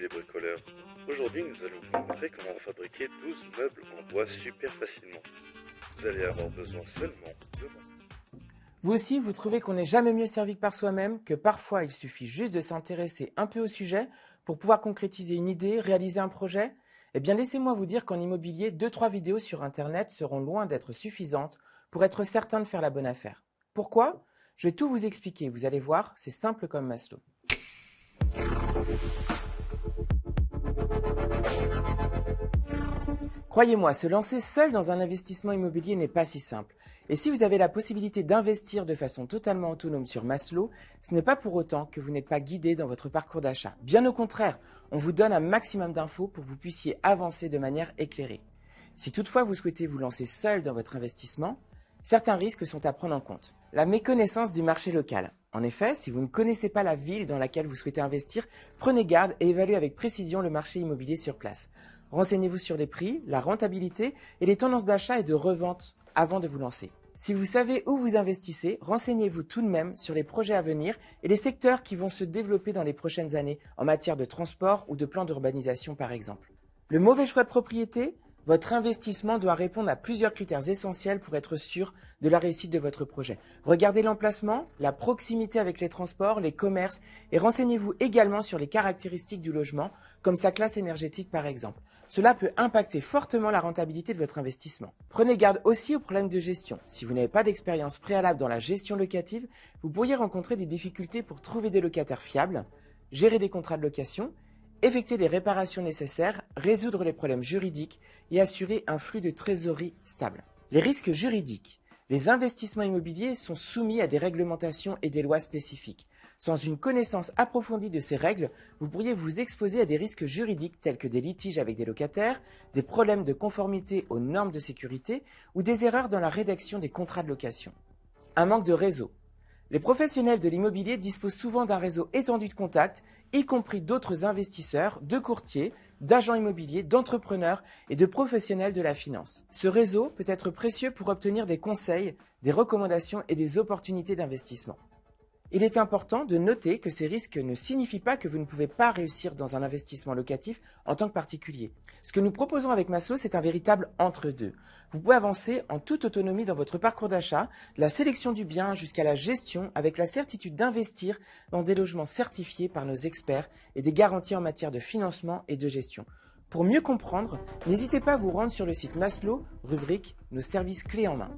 les bricoleurs. Aujourd'hui, nous allons vous montrer comment fabriquer 12 meubles en bois super facilement. Vous allez avoir besoin seulement de main. Vous aussi, vous trouvez qu'on n'est jamais mieux servi que par soi-même, que parfois il suffit juste de s'intéresser un peu au sujet pour pouvoir concrétiser une idée, réaliser un projet? Eh bien, laissez-moi vous dire qu'en immobilier, 2-3 vidéos sur Internet seront loin d'être suffisantes pour être certain de faire la bonne affaire. Pourquoi? Je vais tout vous expliquer, vous allez voir, c'est simple comme Maslow. Croyez-moi, se lancer seul dans un investissement immobilier n'est pas si simple. Et si vous avez la possibilité d'investir de façon totalement autonome sur Maslow, ce n'est pas pour autant que vous n'êtes pas guidé dans votre parcours d'achat. Bien au contraire, on vous donne un maximum d'infos pour que vous puissiez avancer de manière éclairée. Si toutefois vous souhaitez vous lancer seul dans votre investissement, certains risques sont à prendre en compte. La méconnaissance du marché local. En effet, si vous ne connaissez pas la ville dans laquelle vous souhaitez investir, prenez garde et évaluez avec précision le marché immobilier sur place. Renseignez-vous sur les prix, la rentabilité et les tendances d'achat et de revente avant de vous lancer. Si vous savez où vous investissez, renseignez-vous tout de même sur les projets à venir et les secteurs qui vont se développer dans les prochaines années en matière de transport ou de plan d'urbanisation par exemple. Le mauvais choix de propriété? Votre investissement doit répondre à plusieurs critères essentiels pour être sûr de la réussite de votre projet. Regardez l'emplacement, la proximité avec les transports, les commerces et renseignez-vous également sur les caractéristiques du logement, comme sa classe énergétique par exemple. Cela peut impacter fortement la rentabilité de votre investissement. Prenez garde aussi aux problèmes de gestion. Si vous n'avez pas d'expérience préalable dans la gestion locative, vous pourriez rencontrer des difficultés pour trouver des locataires fiables, gérer des contrats de location, effectuer les réparations nécessaires, résoudre les problèmes juridiques et assurer un flux de trésorerie stable. Les risques juridiques. Les investissements immobiliers sont soumis à des réglementations et des lois spécifiques. Sans une connaissance approfondie de ces règles, vous pourriez vous exposer à des risques juridiques tels que des litiges avec des locataires, des problèmes de conformité aux normes de sécurité ou des erreurs dans la rédaction des contrats de location. Un manque de réseau. Les professionnels de l'immobilier disposent souvent d'un réseau étendu de contacts, y compris d'autres investisseurs, de courtiers, d'agents immobiliers, d'entrepreneurs et de professionnels de la finance. Ce réseau peut être précieux pour obtenir des conseils, des recommandations et des opportunités d'investissement. Il est important de noter que ces risques ne signifient pas que vous ne pouvez pas réussir dans un investissement locatif en tant que particulier. Ce que nous proposons avec Maslow, c'est un véritable entre-deux. Vous pouvez avancer en toute autonomie dans votre parcours d'achat, de la sélection du bien jusqu'à la gestion, avec la certitude d'investir dans des logements certifiés par nos experts et des garanties en matière de financement et de gestion. Pour mieux comprendre, n'hésitez pas à vous rendre sur le site Maslow, rubrique « Nos services clés en main ».